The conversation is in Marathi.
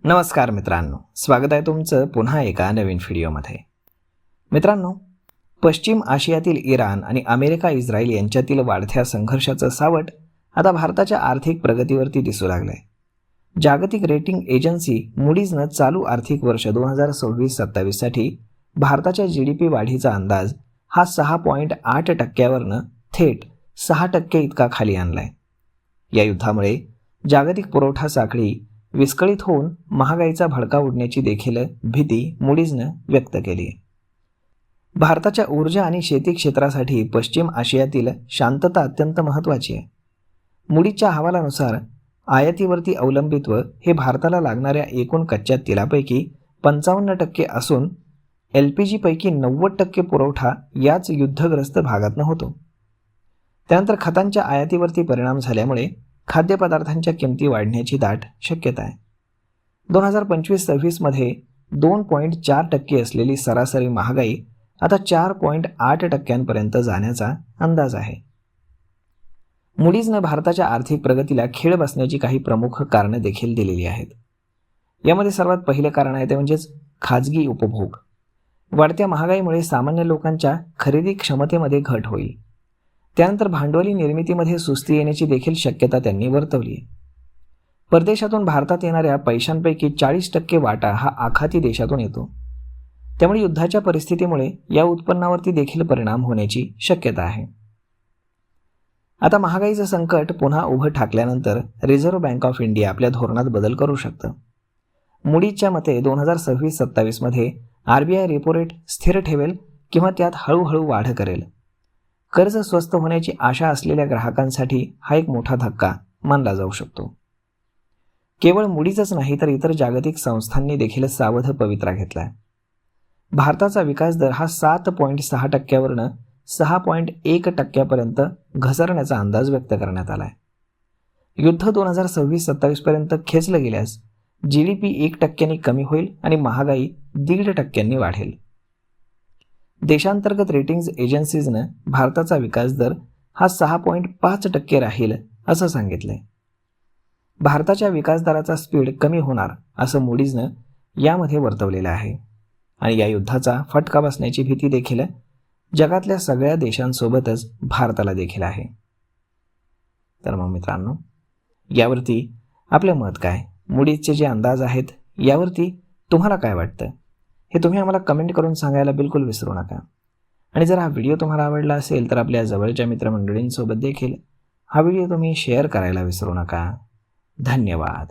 नमस्कार मित्रांनो, स्वागत आहे तुमचं पुन्हा एका नवीन व्हिडिओमध्ये. मित्रांनो, पश्चिम आशियातील इराण आणि अमेरिका इस्रायल यांच्यातील वाढत्या संघर्षाचं सावट आता भारताच्या आर्थिक प्रगतीवरती दिसू लागलंय. जागतिक रेटिंग एजन्सी मूडीजनं चालू आर्थिक वर्ष 2026-27 साठी भारताच्या GDP वाढीचा अंदाज हा 6.8% थेट 6% इतका खाली आणलाय. या युद्धामुळे जागतिक पुरवठा साखळी विस्कळीत होऊन महागाईचा भडका उडण्याची देखील भीती मूडीजनं व्यक्त केली आहे. भारताच्या ऊर्जा आणि शेती क्षेत्रासाठी पश्चिम आशियातील शांतता अत्यंत महत्त्वाची आहे. मूडीजच्या अहवालानुसार आयातीवरती अवलंबित्व हे भारताला लागणाऱ्या एकूण कच्च्या तेलापैकी 55% असून LPG पैकी 90% पुरवठा याच युद्धग्रस्त भागातून होतो. त्यानंतर खतांच्या आयातीवरती परिणाम झाल्यामुळे खाद्यपदार्थांच्या किमती वाढण्याची दाट शक्यता आहे. 2025-26 मध्ये 2.4% असलेली सरासरी महागाई आता 4.8% जाण्याचा अंदाज आहे. मूडीजनं भारताच्या आर्थिक प्रगतीला खीळ बसण्याची काही प्रमुख कारणं देखील दिलेली आहेत. यामध्ये सर्वात पहिले कारण आहे ते म्हणजेच खाजगी उपभोग. वाढत्या महागाईमुळे सामान्य लोकांच्या खरेदी क्षमतेमध्ये घट होईल. त्यानंतर भांडवली निर्मितीमध्ये सुस्ती येण्याची देखील शक्यता त्यांनी वर्तवली आहे. परदेशातून भारतात येणाऱ्या पैशांपैकी 40% वाटा हा आखाती देशातून येतो. त्यामुळे युद्धाच्या परिस्थितीमुळे या उत्पन्नावरती देखील परिणाम होण्याची शक्यता आहे. आता महागाईचं संकट पुन्हा उभं ठाकल्यानंतर रिझर्व्ह बँक ऑफ इंडिया आपल्या धोरणात बदल करू शकतं. मूडीजच्या मते 2026-27 मध्ये RBI रेपो रेट स्थिर ठेवेल किंवा त्यात हळूहळू वाढ करेल. कर्ज स्वस्त होण्याची आशा असलेल्या ग्राहकांसाठी हा एक मोठा धक्का मानला जाऊ शकतो. केवळ मूडीजच नाही तर इतर जागतिक संस्थांनी देखील सावध पवित्रा घेतलाय. भारताचा विकास दर हा 7.6%वरून 6.1% घसरण्याचा अंदाज व्यक्त करण्यात आलाय. युद्ध 2026-27 पर्यंत खेचलं गेल्यास GDP 1% कमी होईल आणि महागाई 1.5% वाढेल. देशांतर्गत रेटिंग्ज एजन्सीजनं भारताचा विकास दर हा 6.5% राहील असं सांगितलंय. भारताच्या विकासदराचा स्पीड कमी होणार असं मूडीजनं यामध्ये वर्तवलेलं आहे. आणि या युद्धाचा फटका बसण्याची भीती देखील जगातल्या सगळ्या देशांसोबतच भारताला देखील आहे. तर मग मित्रांनो, यावरती आपलं मत काय? मूडीजचे जे अंदाज आहेत यावरती तुम्हाला काय वाटतं हे तुम्ही आम्हाला कमेंट करून सांगायला बिलकुल विसरू नका. आणि जर हा व्हिडिओ तुम्हाला आवडला असेल तर आपल्या जवळच्या मित्रमंडळींसोबत देखील हा व्हिडिओ तुम्ही शेअर करायला विसरू नका. धन्यवाद.